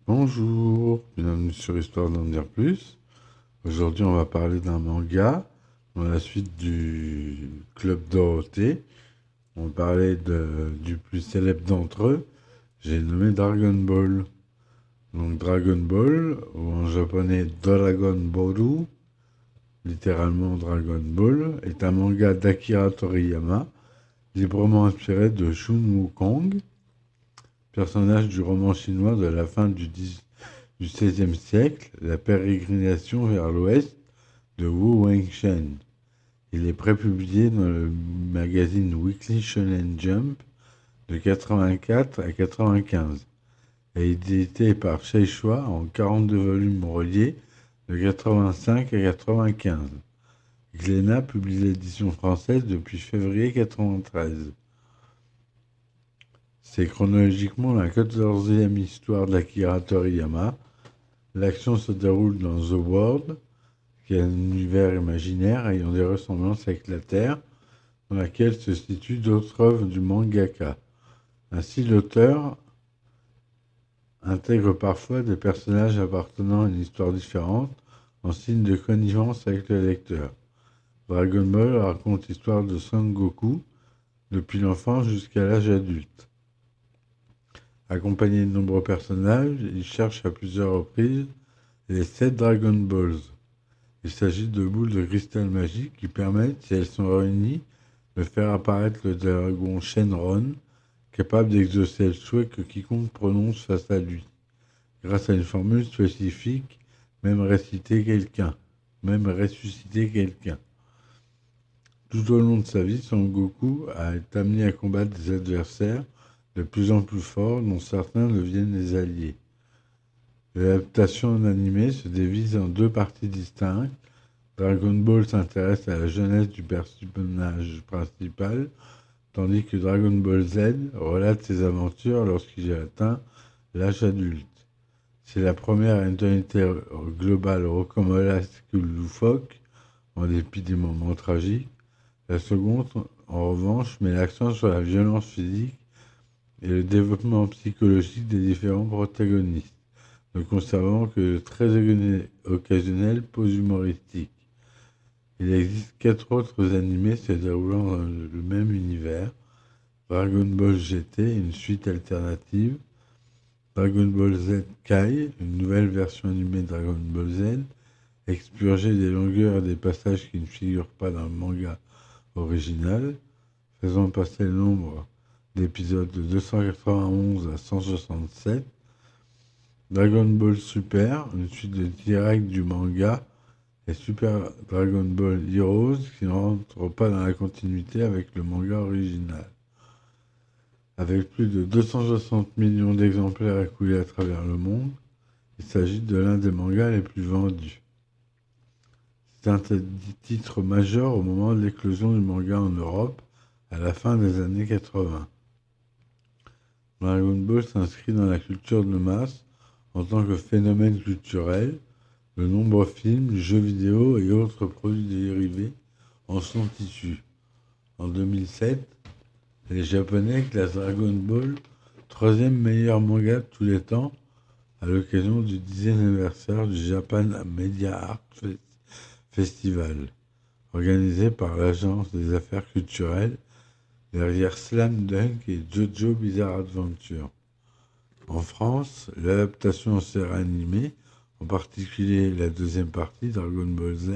Bonjour, bienvenue sur Histoire d'en dire plus. Aujourd'hui, on va parler d'un manga dans la suite du Club Dorothée. On va parler du plus célèbre d'entre eux. J'ai nommé Dragon Ball. Donc Dragon Ball, ou en japonais Dragon Boru, littéralement Dragon Ball, est un manga d'Akira Toriyama, librement inspiré de Sun Wukong, personnage du roman chinois de la fin du XVIe siècle, la pérégrination vers l'ouest de Wu Wengshen. Il est prépublié dans le magazine Weekly Shonen Jump de 84 à 95 et édité par Shueisha en 42 volumes reliés de 85 à 95. Glénat publie l'édition française depuis février 93. C'est chronologiquement la 14e histoire d'Akira Toriyama. L'action se déroule dans The World, qui est un univers imaginaire ayant des ressemblances avec la Terre, dans laquelle se situent d'autres œuvres du mangaka. Ainsi, l'auteur intègre parfois des personnages appartenant à une histoire différente, en signe de connivence avec le lecteur. Dragon Ball raconte l'histoire de Son Goku, depuis l'enfance jusqu'à l'âge adulte. Accompagné de nombreux personnages, il cherche à plusieurs reprises les 7 Dragon Balls. Il s'agit de boules de cristal magique qui permettent, si elles sont réunies, de faire apparaître le dragon Shenron, capable d'exaucer le souhait que quiconque prononce face à lui. Grâce à une formule spécifique, même ressusciter quelqu'un. Tout au long de sa vie, Son Goku a été amené à combattre des adversaires de plus en plus forts, dont certains deviennent des alliés. L'adaptation en animé se divise en 2 parties distinctes. Dragon Ball s'intéresse à la jeunesse du personnage principal, tandis que Dragon Ball Z relate ses aventures lorsqu'il a atteint l'âge adulte. Si la première a une tonalité globale rocambolesque ou loufoque, en dépit des moments tragiques, la seconde, en revanche, met l'accent sur la violence physique et le développement psychologique des différents protagonistes, ne conservant que de très occasionnelles pauses humoristiques. Il existe 4 autres animés se déroulant dans le même univers: Dragon Ball GT, une suite alternative; Dragon Ball Z Kai, une nouvelle version animée de Dragon Ball Z, expurgée des longueurs et des passages qui ne figurent pas dans le manga original, faisant passer le nombre d'épisodes de 291 à 167. Dragon Ball Super, une suite directe du manga, et Super Dragon Ball Heroes, qui ne rentrent pas dans la continuité avec le manga original. Avec plus de 260 millions d'exemplaires écoulés à travers le monde, il s'agit de l'un des mangas les plus vendus. C'est un titre majeur au moment de l'éclosion du manga en Europe, à la fin des années 80. Dragon Ball s'inscrit dans la culture de masse en tant que phénomène culturel. De nombreux films, jeux vidéo et autres produits dérivés en sont issus. En 2007, les Japonais classent Dragon Ball 3e meilleur manga de tous les temps à l'occasion du 10e anniversaire du Japan Media Art Festival, organisé par l'Agence des affaires culturelles derrière Slam Dunk et JoJo Bizarre Adventure. En France, l'adaptation en série animée, en particulier la 2e partie, Dragon Ball Z,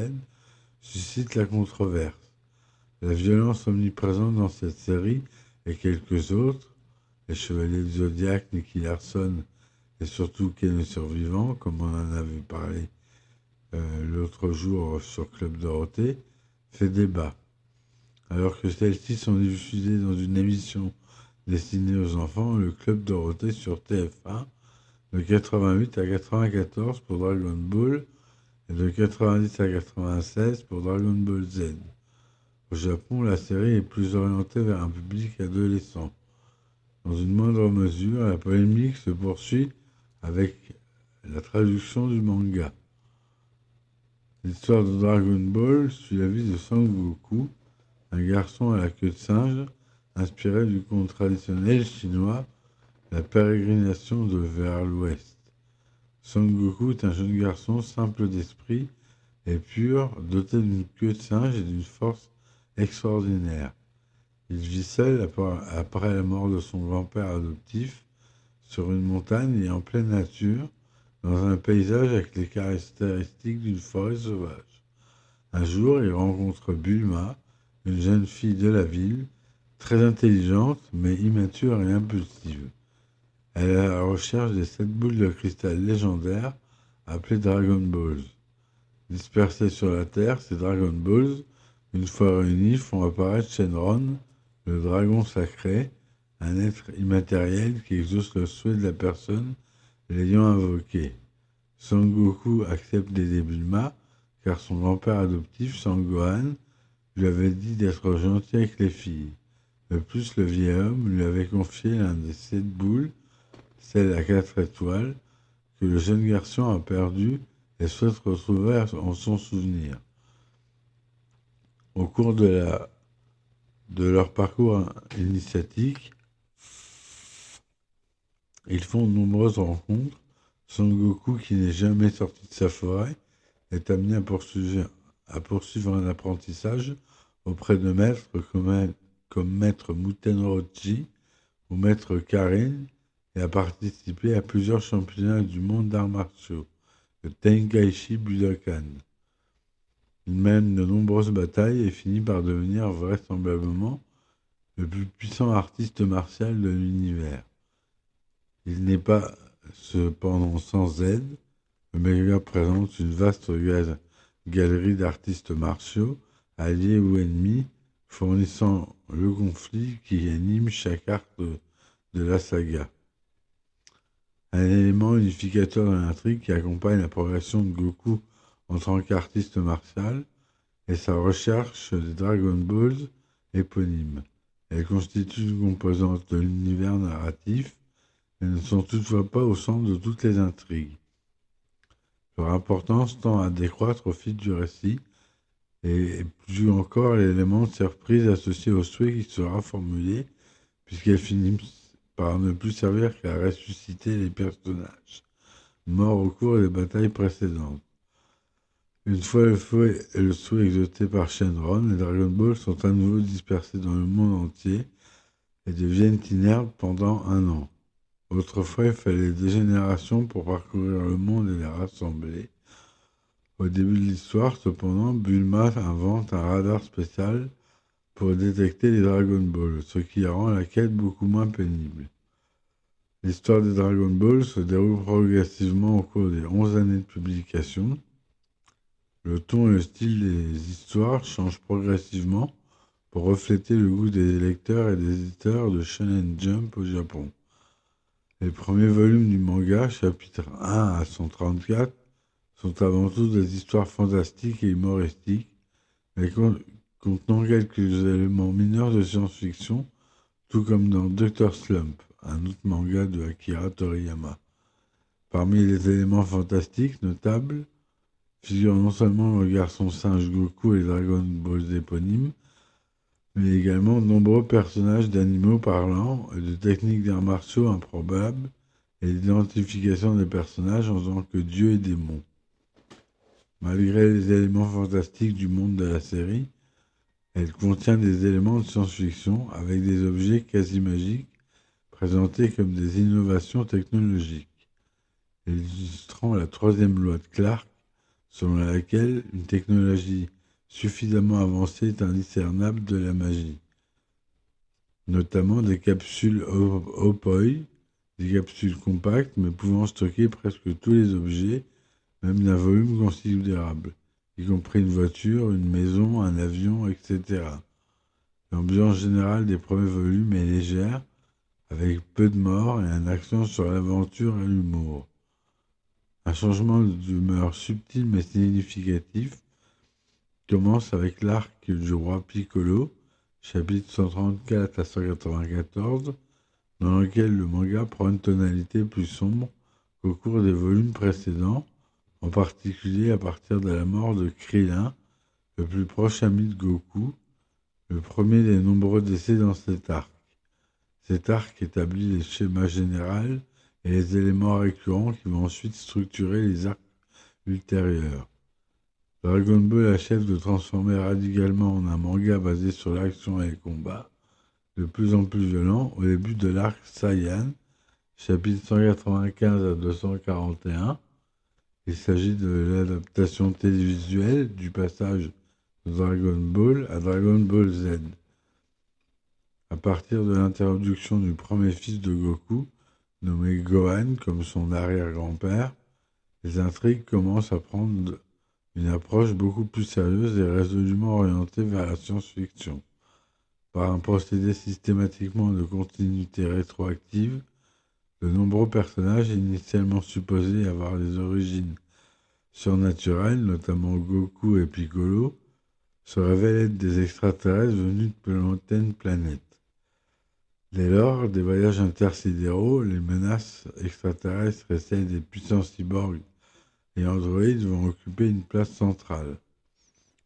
suscite la controverse. La violence omniprésente dans cette série et quelques autres, les Chevaliers du Zodiaque, Nicky Larson et surtout Ken le Survivant, comme on en avait parlé l'autre jour sur Club Dorothée, fait débat. Alors que celles-ci sont diffusées dans une émission destinée aux enfants, le Club Dorothée sur TF1, de 88 à 94 pour Dragon Ball et de 90 à 96 pour Dragon Ball Z. Au Japon, la série est plus orientée vers un public adolescent. Dans une moindre mesure, la polémique se poursuit avec la traduction du manga. L'histoire de Dragon Ball suit la vie de Son Goku, un garçon à la queue de singe, inspiré du conte traditionnel chinois, la pérégrination vers l'ouest. Son Goku est un jeune garçon simple d'esprit et pur, doté d'une queue de singe et d'une force extraordinaire. Il vit seul après la mort de son grand-père adoptif, sur une montagne et en pleine nature, dans un paysage avec les caractéristiques d'une forêt sauvage. Un jour, il rencontre Bulma, une jeune fille de la ville, très intelligente mais immature et impulsive. Elle est à la recherche des 7 boules de cristal légendaires appelées Dragon Balls. Dispersées sur la Terre, ces Dragon Balls, une fois réunis, font apparaître Shenron, le dragon sacré, un être immatériel qui exauce le souhait de la personne l'ayant invoqué. Son Goku accepte d'aider Bulma, car son grand-père adoptif, Sangohan, lui avait dit d'être gentil avec les filles. De plus, le vieil homme lui avait confié l'un des 7 boules, celle à 4 étoiles, que le jeune garçon a perdu et souhaite retrouver en son souvenir. Au cours de leur parcours initiatique, ils font de nombreuses rencontres. Son Goku, qui n'est jamais sorti de sa forêt, est amené à poursuivre un apprentissage auprès de maîtres comme maître Muten Orochi ou maître Karin et à participer à plusieurs championnats du monde d'arts martiaux, le Tenkaichi Budokan. Il mène de nombreuses batailles et finit par devenir vraisemblablement le plus puissant artiste martial de l'univers. Il n'est pas cependant sans aide. Le manga présente une vaste galerie d'artistes martiaux, alliés ou ennemis, fournissant le conflit qui anime chaque arc de la saga. Un élément unificateur de l'intrigue qui accompagne la progression de Goku en tant qu'artiste martial est sa recherche des Dragon Balls éponymes. Elles constituent une composante de l'univers narratif, mais ne sont toutefois pas au centre de toutes les intrigues. Leur importance tend à décroître au fil du récit, et plus encore l'élément de surprise associé au souhait qui sera formulé, puisqu'elle finit par ne plus servir qu'à ressusciter les personnages morts au cours des batailles précédentes. Une fois le souhait exaucé par Shenron, les Dragon Balls sont à nouveau dispersés dans le monde entier et deviennent inertes pendant 1 an. Autrefois, il fallait des générations pour parcourir le monde et les rassembler. Au début de l'histoire, cependant, Bulma invente un radar spécial pour détecter les Dragon Balls, ce qui rend la quête beaucoup moins pénible. L'histoire des Dragon Balls se déroule progressivement au cours des 11 années de publication. Le ton et le style des histoires changent progressivement pour refléter le goût des lecteurs et des éditeurs de Shonen Jump au Japon. Les premiers volumes du manga, chapitres 1 à 134, sont avant tout des histoires fantastiques et humoristiques, mais contenant quelques éléments mineurs de science-fiction, tout comme dans Dr. Slump, un autre manga de Akira Toriyama. Parmi les éléments fantastiques notables figurent non seulement le garçon singe Goku et les Dragon Balls éponymes, mais également de nombreux personnages d'animaux parlants et de techniques d'arts martiaux improbables et l'identification des personnages en tant que dieux et démons. Malgré les éléments fantastiques du monde de la série, elle contient des éléments de science-fiction avec des objets quasi magiques présentés comme des innovations technologiques, illustrant la 3e loi de Clarke, selon laquelle une technologie suffisamment avancée est indiscernable de la magie, notamment des capsules Opoi, des capsules compactes mais pouvant stocker presque tous les objets, même d'un volume considérable, y compris une voiture, une maison, un avion, etc. L'ambiance générale des premiers volumes est légère, avec peu de morts et un accent sur l'aventure et l'humour. Un changement d'humeur subtil mais significatif commence avec l'arc du roi Piccolo, chapitre 134 à 194, dans lequel le manga prend une tonalité plus sombre qu'au cours des volumes précédents, en particulier à partir de la mort de Krillin, le plus proche ami de Goku, le premier des nombreux décès dans cet arc. Cet arc établit les schémas généraux et les éléments récurrents qui vont ensuite structurer les arcs ultérieurs. Dragon Ball achève de transformer radicalement en un manga basé sur l'action et les combats, de plus en plus violents, au début de l'arc Saiyan, chapitres 195 à 241. Il s'agit de l'adaptation télévisuelle du passage de Dragon Ball à Dragon Ball Z. À partir de l'introduction du premier fils de Goku, nommé Gohan comme son arrière-grand-père, les intrigues commencent à prendre une approche beaucoup plus sérieuse et résolument orientée vers la science-fiction. Par un procédé systématiquement de continuité rétroactive, de nombreux personnages initialement supposés avoir des origines surnaturelles, notamment Goku et Piccolo, se révèlent être des extraterrestres venus de plus lointaines planètes. Dès lors, des voyages intersidéraux, les menaces extraterrestres et celles des puissants cyborgs et androïdes vont occuper une place centrale,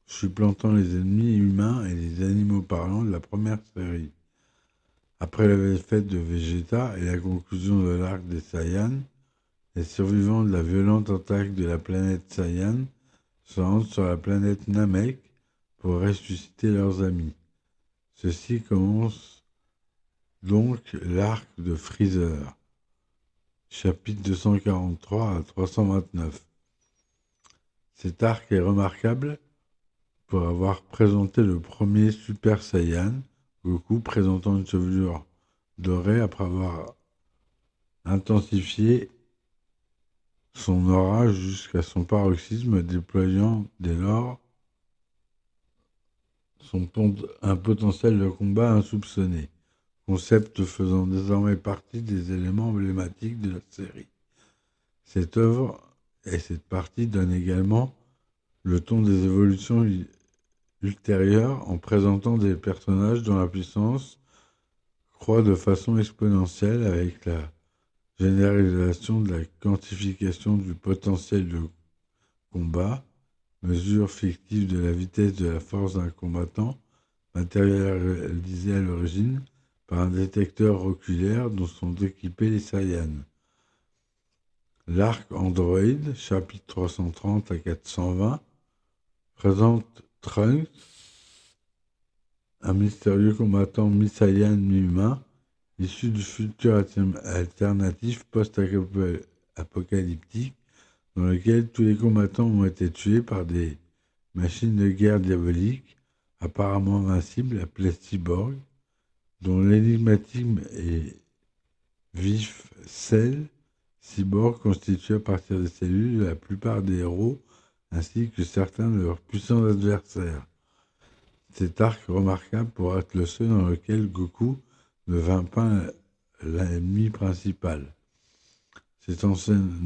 supplantant les ennemis humains et les animaux parlants de la première série. Après la défaite de Vegeta et la conclusion de l'arc des Saiyans, les survivants de la violente attaque de la planète Saiyan se rendent sur la planète Namek pour ressusciter leurs amis. Ceci commence donc l'arc de Freezer, chapitre 243 à 329. Cet arc est remarquable pour avoir présenté le premier Super Saiyan, Goku présentant une chevelure dorée après avoir intensifié son aura jusqu'à son paroxysme, déployant dès lors un potentiel de combat insoupçonné, concept faisant désormais partie des éléments emblématiques de la série. Cette œuvre et cette partie donnent également le ton des évolutions ultérieures en présentant des personnages dont la puissance croît de façon exponentielle avec la généralisation de la quantification du potentiel de combat, mesure fictive de la vitesse de la force d'un combattant, matérialisée à l'origine par un détecteur oculaire dont sont équipés les Saiyans. L'arc Android, chapitre 330 à 420, présente Trunks, un mystérieux combattant mi-Saiyan, mi-humain, issu du futur alternatif post-apocalyptique dans lequel tous les combattants ont été tués par des machines de guerre diaboliques, apparemment invincibles, appelées cyborgs, dont l'énigmatique et vif Cell, cyborg constitué à partir des cellules de la plupart des héros, ainsi que certains de leurs puissants adversaires. Cet arc remarquable pour être le seul dans lequel Goku ne vainc pas l'ennemi principal. C'est en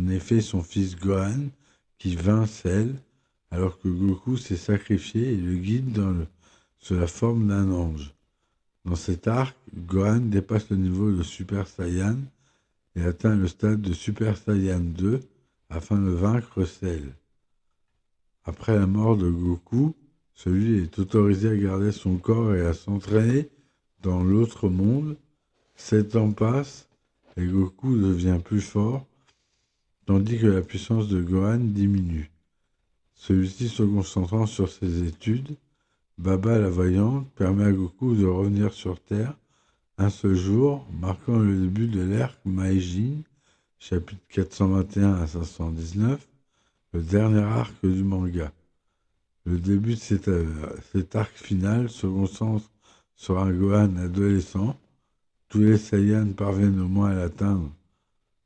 effet son fils Gohan qui vainc Cell, alors que Goku s'est sacrifié et le guide sous la forme d'un ange. Dans cet arc, Gohan dépasse le niveau de Super Saiyan et atteint le stade de Super Saiyan 2 afin de vaincre Cell. Après la mort de Goku, celui est autorisé à garder son corps et à s'entraîner dans l'autre monde. 7 ans passent et Goku devient plus fort, tandis que la puissance de Gohan diminue. Celui-ci se concentrant sur ses études, Baba la Voyante permet à Goku de revenir sur Terre un seul jour, marquant le début de l'ère Meijin, chapitre 421 à 519, le dernier arc du manga. Le début de cet arc final se concentre sur un Gohan adolescent. Tous les Saiyans parviennent au moins à l'atteindre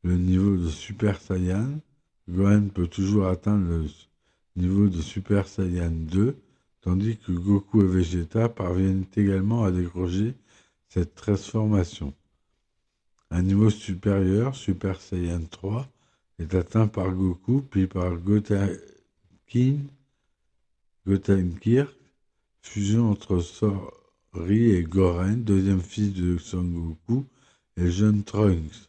le niveau de Super Saiyan. Gohan peut toujours atteindre le niveau de Super Saiyan 2, tandis que Goku et Vegeta parviennent également à décrocher cette transformation. Un niveau supérieur, Super Saiyan 3, est atteint par Goku, puis par Gotenkirk, fusion entre Sori et Goren, deuxième fils de Son Goku, et le jeune Trunks.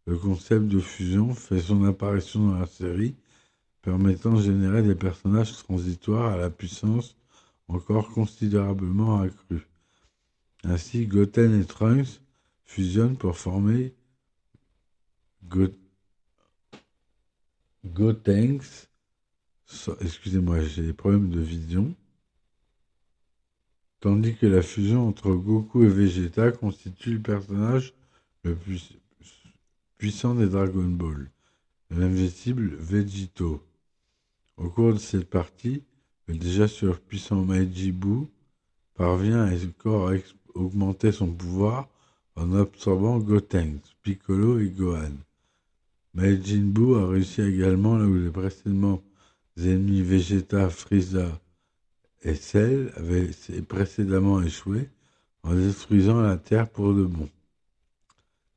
Le concept de fusion fait son apparition dans la série, permettant de générer des personnages transitoires à la puissance encore considérablement accrue. Ainsi, Goten et Trunks fusionnent pour former Go- Gotenks, excusez-moi, j'ai des problèmes de vision, tandis que la fusion entre Goku et Vegeta constitue le personnage le plus puissant des Dragon Ball, l'invisible Vegito. Au cours de cette partie, le déjà surpuissant Meiji Buu parvient à encore augmenter son pouvoir en absorbant Gotenks, Piccolo et Gohan. Majin Buu a réussi également là où les précédents ennemis Vegeta, Frieza et Cell avaient précédemment échoué en détruisant la Terre pour de bon.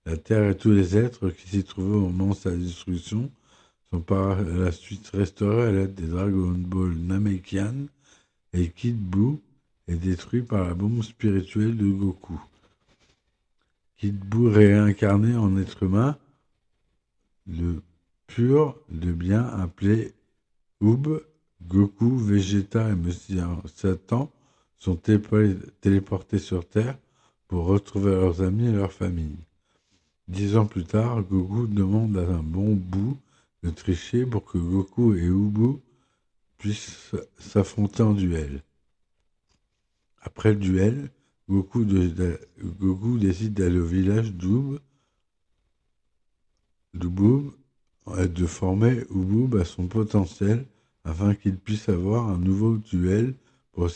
La Terre et tous les êtres qui s'y trouvaient au moment de sa destruction sont par la suite restaurés à l'aide des Dragon Ball Namekian et Kid Buu est détruit par la bombe spirituelle de Goku. Kid Buu réincarné en être humain, le pur de bien appelé Oob, Goku, Vegeta et Monsieur Satan sont téléportés sur Terre pour retrouver leurs amis et leurs familles. 10 ans plus tard, Goku demande à un bon Buu de tricher pour que Goku et Oob puissent s'affronter en duel. Après le duel, Goku décide d'aller au village d'Oob et de former Oob à son potentiel afin qu'il puisse avoir un nouveau duel pour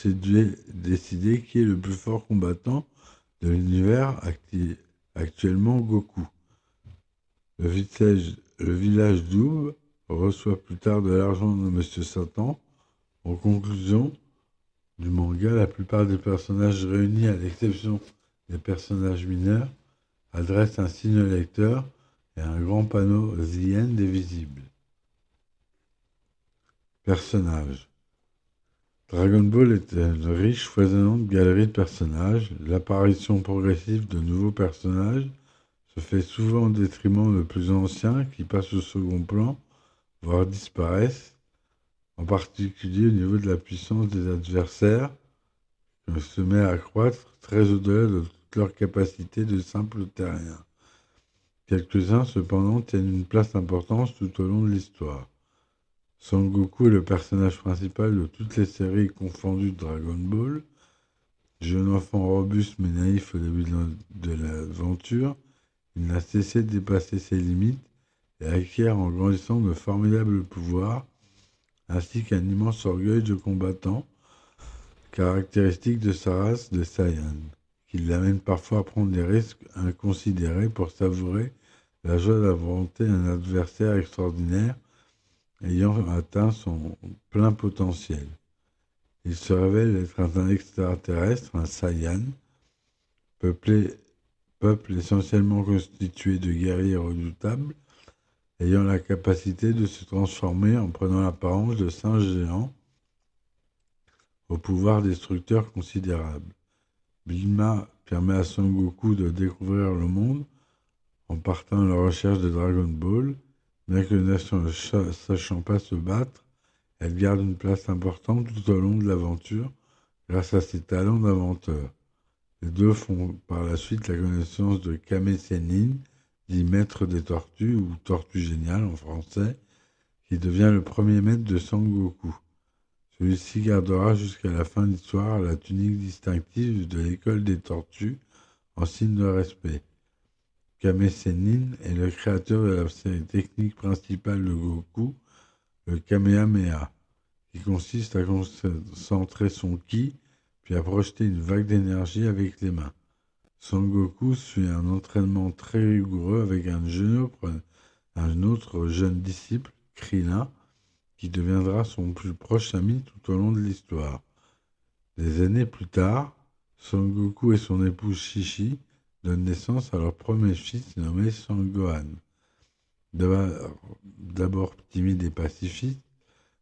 décider qui est le plus fort combattant de l'univers actuellement Goku. Le village d'Oob reçoit plus tard de l'argent de Monsieur Satan. En conclusion du manga, la plupart des personnages réunis, à l'exception des personnages mineurs, adressent un signe au lecteur et un grand panneau The End est visible. Personnages. Dragon Ball est une riche, foisonnante galerie de personnages. L'apparition progressive de nouveaux personnages se fait souvent au détriment de plus anciens qui passent au second plan, voire disparaissent, en particulier au niveau de la puissance des adversaires, qui se met à croître très au-delà de toute leur capacité de simples terriens. Quelques-uns, cependant, tiennent une place importante tout au long de l'histoire. Son Goku est le personnage principal de toutes les séries confondues de Dragon Ball. Jeune enfant robuste mais naïf au début de l'aventure, il n'a cessé de dépasser ses limites et acquiert en grandissant de formidables pouvoirs, ainsi qu'un immense orgueil de combattant, caractéristique de sa race de Saiyan, qui l'amène parfois à prendre des risques inconsidérés pour savourer la joie d'affronter un adversaire extraordinaire ayant atteint son plein potentiel. Il se révèle être un extraterrestre, un Saiyan, peuple essentiellement constitué de guerriers redoutables, ayant la capacité de se transformer en prenant l'apparence de singes géants, au pouvoir destructeur considérable. Bulma permet à Son Goku de découvrir le monde en partant à la recherche de Dragon Ball. Bien que ne sachant pas se battre, elle garde une place importante tout au long de l'aventure grâce à ses talents d'inventeur. Les deux font par la suite la connaissance de Kame Sennin, dit maître des tortues ou tortue géniale en français, qui devient le premier maître de Sangoku. Celui-ci gardera jusqu'à la fin de l'histoire la tunique distinctive de l'école des tortues en signe de respect. Kame Sennin est le créateur de la série technique principale de Goku, le Kamehameha, qui consiste à concentrer son ki puis à projeter une vague d'énergie avec les mains. Son Goku suit un entraînement très rigoureux avec un autre jeune disciple, Krillin, qui deviendra son plus proche ami tout au long de l'histoire. Des années plus tard, Son Goku et son épouse Chichi donnent naissance à leur premier fils nommé Son Gohan. D'abord timide et pacifiste,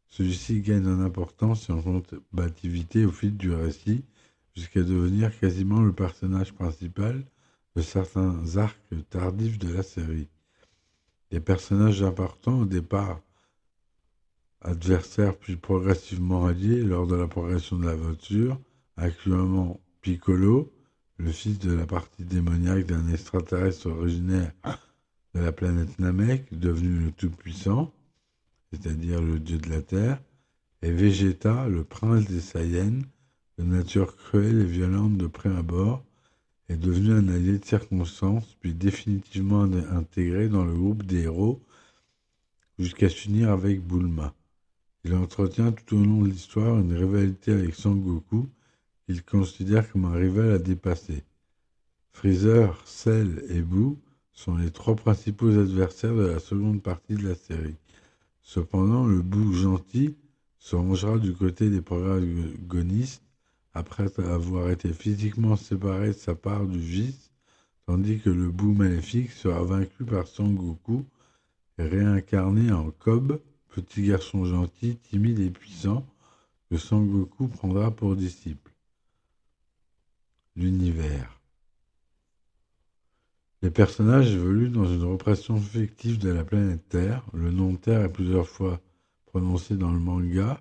celui-ci gagne en importance et en combativité au fil du récit, jusqu'à devenir quasiment le personnage principal de certains arcs tardifs de la série. Des personnages importants au départ, adversaires puis progressivement alliés lors de la progression de l'aventure, incluant Piccolo, le fils de la partie démoniaque d'un extraterrestre originaire de la planète Namek, devenu le Tout-Puissant, c'est-à-dire le dieu de la Terre, et Vegeta, le prince des Saiyans, de nature cruelle et violente de prime abord, est devenu un allié de circonstance, puis définitivement intégré dans le groupe des héros jusqu'à s'unir avec Bulma. Il entretient tout au long de l'histoire une rivalité avec Sangoku qu'il considère comme un rival à dépasser. Freezer, Cell et Boo sont les trois principaux adversaires de la seconde partie de la série. Cependant, le Boo gentil se rangera du côté des protagonistes après avoir été physiquement séparé de sa part du vice, tandis que le Boo maléfique sera vaincu par Sangoku et réincarné en Cobb, petit garçon gentil, timide et puissant, que Sangoku prendra pour disciple. L'univers. Les personnages évoluent dans une représentation fictive de la planète Terre. Le nom Terre est plusieurs fois prononcé dans le manga,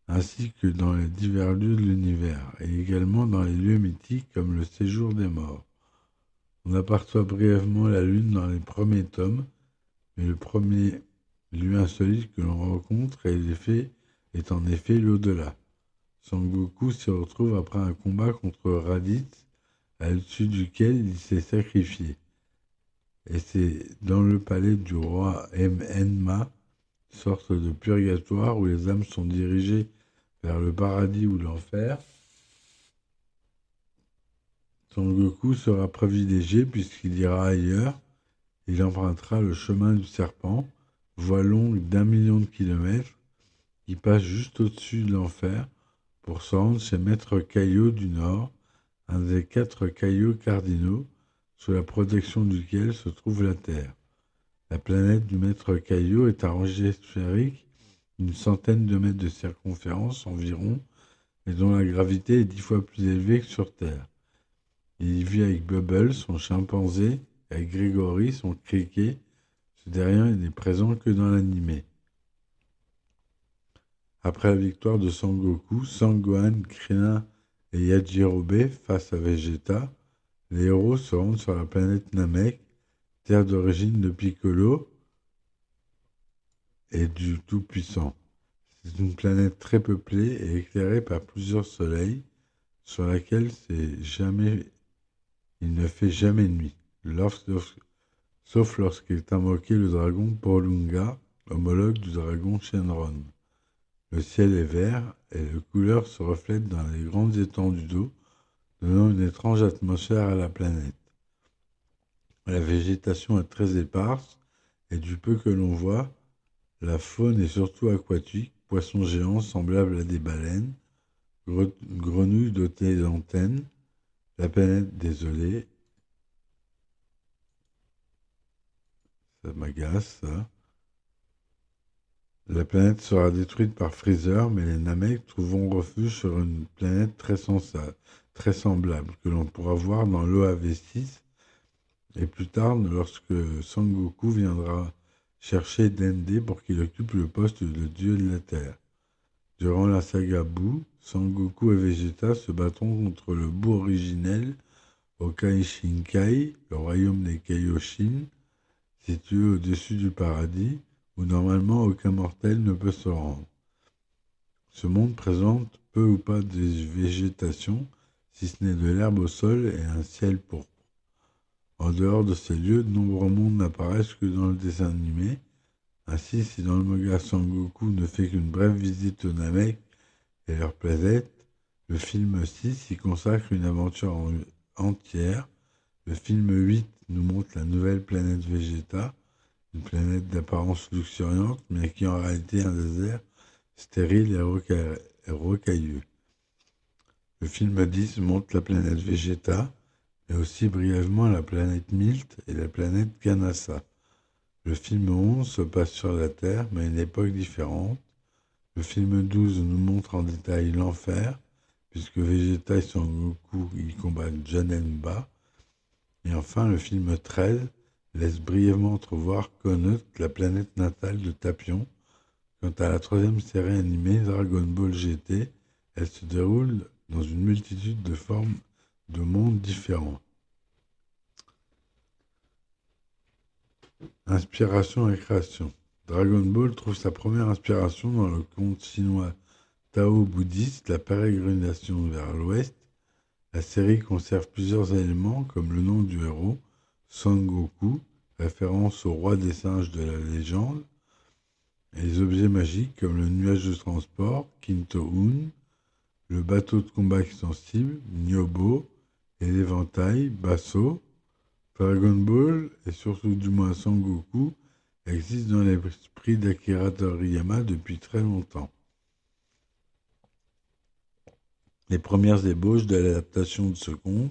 ainsi que dans les divers lieux de l'univers, et également dans les lieux mythiques comme le séjour des morts. On aperçoit brièvement la Lune dans les premiers tomes, mais le premier lieu insolite que l'on rencontre est en effet l'au-delà. Sangoku s'y retrouve après un combat contre Raditz, à l'issue duquel il s'est sacrifié. Et c'est dans le palais du roi Enma, sorte de purgatoire où les âmes sont dirigées vers le paradis ou l'enfer. Sangoku sera privilégié puisqu'il ira ailleurs. Il empruntera le chemin du serpent, voie longue d'1 million de kilomètres, qui passe juste au-dessus de l'enfer pour se rendre chez Maître Kaio du Nord, un des 4 cailloux cardinaux, sous la protection duquel se trouve la Terre. La planète du Maître Kaio est arrangée sphérique, une centaine de mètres de circonférence environ, et dont la gravité est 10 fois plus élevée que sur Terre. Il y vit avec Bubble, son chimpanzé, et avec Gregory, son criquet. Ce dernier n'est présent que dans l'animé. Après la victoire de Sangoku, Sangohan, Krillin et Yajirobe face à Vegeta, les héros se rendent sur la planète Namek, terre d'origine de Piccolo et du Tout-Puissant. C'est une planète très peuplée et éclairée par plusieurs soleils, sur laquelle il ne fait jamais nuit, sauf lorsqu'il est invoqué le dragon Porlunga, homologue du dragon Shenron. Le ciel est vert et les couleurs se reflètent dans les grandes étendues d'eau, donnant une étrange atmosphère à la planète. La végétation est très éparse et du peu que l'on voit, la faune est surtout aquatique, poissons géants semblables à des baleines, grenouilles dotées d'antennes, la planète désolée. Ça m'agace, ça. La planète sera détruite par Freezer, mais les Namek trouveront refuge sur une planète très semblable, que l'on pourra voir dans l'OAV6, et plus tard, lorsque Sangoku viendra chercher Dende pour qu'il occupe le poste de dieu de la Terre. Durant la saga Boo, Sangoku et Vegeta se battront contre le Boo originel au Kaishinkai, le royaume des Kaioshin, situé au-dessus du paradis, où normalement aucun mortel ne peut se rendre. Ce monde présente peu ou pas de végétation, si ce n'est de l'herbe au sol et un ciel pourpre. En dehors de ces lieux, de nombreux mondes n'apparaissent que dans le dessin animé. Ainsi, si dans le manga Sangoku ne fait qu'une brève visite aux Namek et leur planète, le film 6 y consacre une aventure entière. Le film 8 nous montre la nouvelle planète Vegeta, une planète d'apparence luxuriante, mais qui est en réalité un désert stérile et rocailleux. Le film 10 montre la planète Vegeta, mais aussi brièvement la planète Milt et la planète Kanassa. Le film 11 se passe sur la Terre, mais à une époque différente. Le film 12 nous montre en détail l'enfer, puisque Vegeta et Sangoku y combattent Janemba. Et enfin, le film 13 laisse brièvement entrevoir Connaught, la planète natale de Tapion. Quant à la troisième série animée, Dragon Ball GT, elle se déroule dans une multitude de formes de mondes différents. Inspiration et création. Dragon Ball trouve sa première inspiration dans le conte chinois tao-bouddhiste, la pérégrination vers l'ouest. La série conserve plusieurs éléments comme le nom du héros, Son Goku, référence au roi des singes de la légende, et les objets magiques comme le nuage de transport, Kinto-un, le bateau de combat extensible, Nyobo, et l'éventail, Basso. Dragon Ball, et surtout du moins Son Goku, existe dans l'esprit d'Akira Toriyama depuis très longtemps. Les premières ébauches de l'adaptation de ce conte,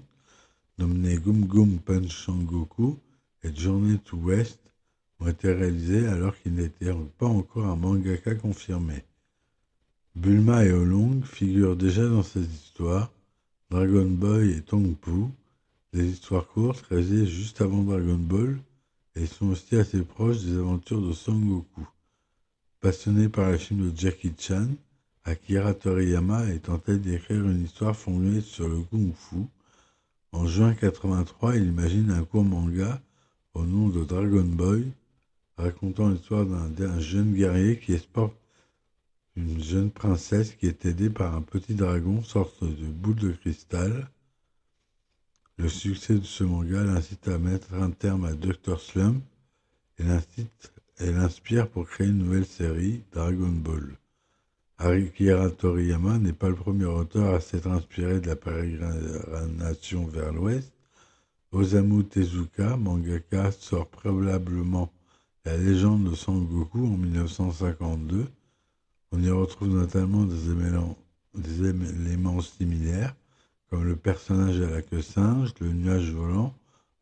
nommées Gum Gum Punch Sangoku et Journey to West, ont été réalisées alors qu'il n'était pas encore un mangaka confirmé. Bulma et Oolong figurent déjà dans ces histoires, Dragon Boy et Tongpu, des histoires courtes réalisées juste avant Dragon Ball, et sont aussi assez proches des aventures de Son Goku. Passionné par les films de Jackie Chan, Akira Toriyama est tenté d'écrire une histoire fondée sur le kung-fu. En juin 1983, il imagine un court manga au nom de Dragon Boy, racontant l'histoire d'un jeune guerrier qui escorte une jeune princesse qui est aidée par un petit dragon, sorte de boule de cristal. Le succès de ce manga l'incite à mettre un terme à Dr. Slump et l'inspire pour créer une nouvelle série, Dragon Ball. Akira Toriyama n'est pas le premier auteur à s'être inspiré de la pérégrination vers l'ouest. Osamu Tezuka, mangaka, sort probablement La légende de Son Goku en 1952. On y retrouve notamment des éléments similaires, comme le personnage à la queue singe, le nuage volant,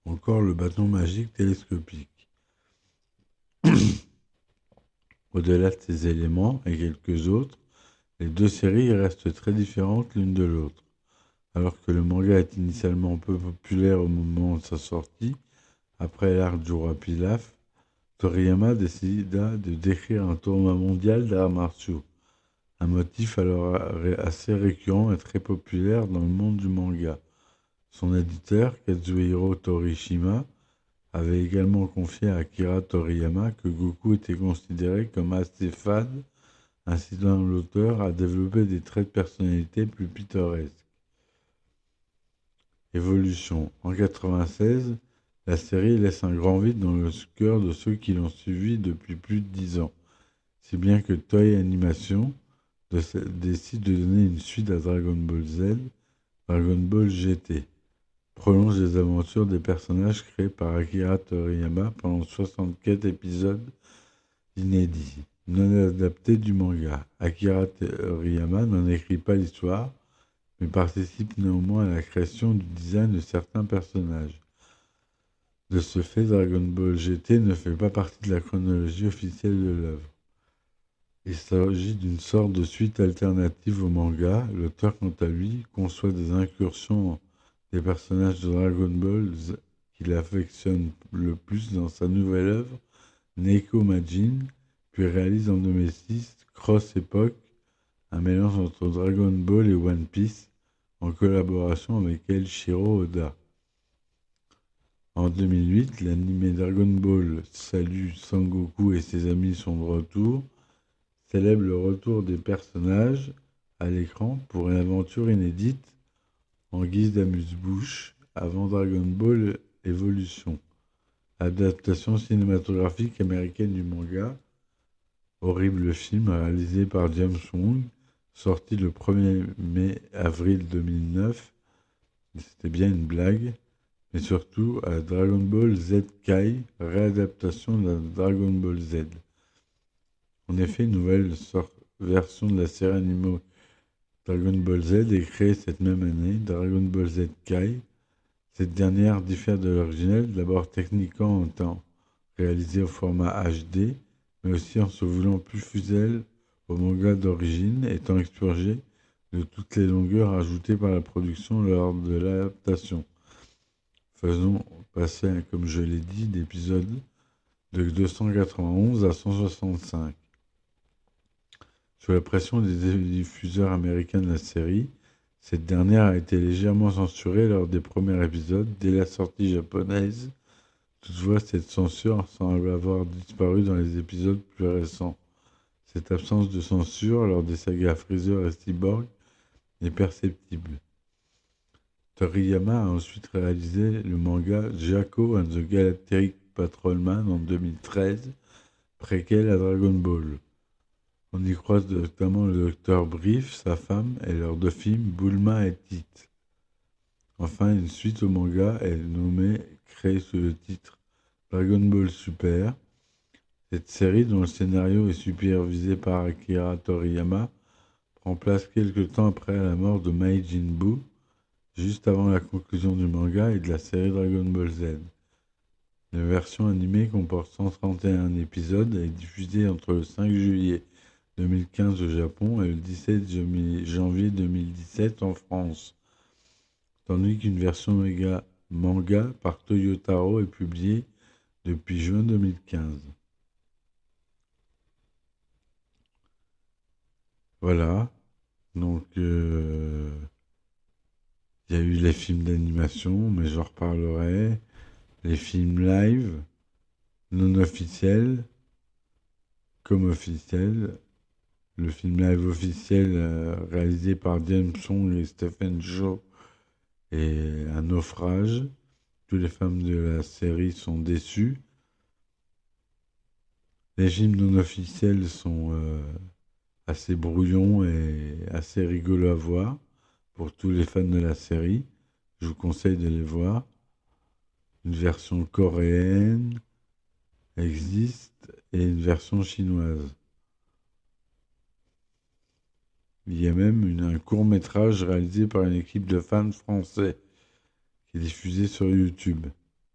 ou encore le bâton magique télescopique. Au-delà de ces éléments et quelques autres, les deux séries restent très différentes l'une de l'autre. Alors que le manga est initialement peu populaire au moment de sa sortie, après l'arc du roi Pilaf, Toriyama décida de décrire un tournoi mondial d'arts martiaux, un motif alors assez récurrent et très populaire dans le monde du manga. Son éditeur, Kazuhiro Torishima, avait également confié à Akira Toriyama que Goku était considéré comme assez fade, incitant l'auteur à développer des traits de personnalité plus pittoresques. Évolution. En 1996, la série laisse un grand vide dans le cœur de ceux qui l'ont suivi depuis plus de 10 ans, si bien que Toei Animation décide de donner une suite à Dragon Ball Z, Dragon Ball GT, prolonge les aventures des personnages créés par Akira Toriyama pendant 64 épisodes inédits, non adaptés du manga. Akira Toriyama n'en écrit pas l'histoire, mais participe néanmoins à la création du design de certains personnages. De ce fait, Dragon Ball GT ne fait pas partie de la chronologie officielle de l'œuvre. Il s'agit d'une sorte de suite alternative au manga. L'auteur, quant à lui, conçoit des incursions des personnages de Dragon Ball qu'il affectionne le plus dans sa nouvelle œuvre, Neiko Majin, puis réalise en 2006 Cross Epoch, un mélange entre Dragon Ball et One Piece, en collaboration avec Eiichiro Oda. En 2008, l'anime Dragon Ball Salut Sangoku et ses amis sont de retour, célèbre le retour des personnages à l'écran pour une aventure inédite en guise d'amuse-bouche avant Dragon Ball Evolution, adaptation cinématographique américaine du manga. Horrible film réalisé par James Wong, sorti le 1er avril 2009. C'était bien une blague, mais surtout à Dragon Ball Z Kai, réadaptation de Dragon Ball Z. En effet, une nouvelle version de la série animée Dragon Ball Z est créée cette même année, Dragon Ball Z Kai. Cette dernière diffère de l'original, d'abord techniquement en étant réalisée au format HD, mais aussi en se voulant plus fidèle au manga d'origine, étant expurgée de toutes les longueurs ajoutées par la production lors de l'adaptation. Faisons passer, comme je l'ai dit, d'épisodes de 291 à 165. Sous la pression des diffuseurs américains de la série, cette dernière a été légèrement censurée lors des premiers épisodes dès la sortie japonaise Toutefois, cette censure semble avoir disparu dans les épisodes plus récents. Cette absence de censure lors des sagas Freezer et Cyborg est perceptible. Toriyama a ensuite réalisé le manga Jaco and the Galactic Patrolman en 2013, préquel à Dragon Ball. On y croise notamment le Docteur Brief, sa femme, et leurs deux films Bulma et Tite. Enfin, une suite au manga est nommée, créée sous le titre Dragon Ball Super. Cette série, dont le scénario est supervisé par Akira Toriyama, prend place quelque temps après la mort de Majin Buu, juste avant la conclusion du manga et de la série Dragon Ball Z. La version animée comporte 131 épisodes et est diffusée entre le 5 juillet 2015 au Japon et le 17 janvier 2017 en France, tandis qu'une version manga par Toyotaro est publiée depuis juin 2015. Voilà, donc il y a eu les films d'animation, mais j'en reparlerai. Les films live, non officiels, comme officiels. Le film live officiel réalisé par James Hong et Stephen Chow est un naufrage. Tous les fans de la série sont déçus. Les films non officiels sont assez brouillons et assez rigolos à voir pour tous les fans de la série. Je vous conseille de les voir. Une version coréenne existe et une version chinoise. Il y a même un court-métrage réalisé par une équipe de fans français qui est diffusé sur YouTube.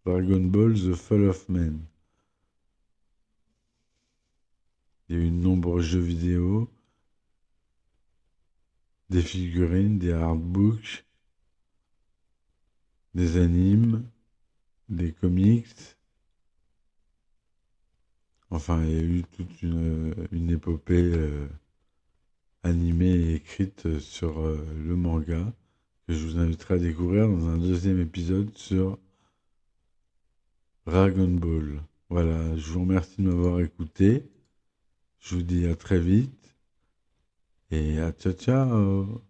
Dragon Ball The Fall of Man. Il y a eu de nombreux jeux vidéo, des figurines, des artbooks, des animes, des comics. Enfin, il y a eu toute une épopée animée et écrite sur le manga que je vous inviterai à découvrir dans un deuxième épisode sur Dragon Ball. Voilà, je vous remercie de m'avoir écouté. Je vous dis à très vite et à ciao ciao.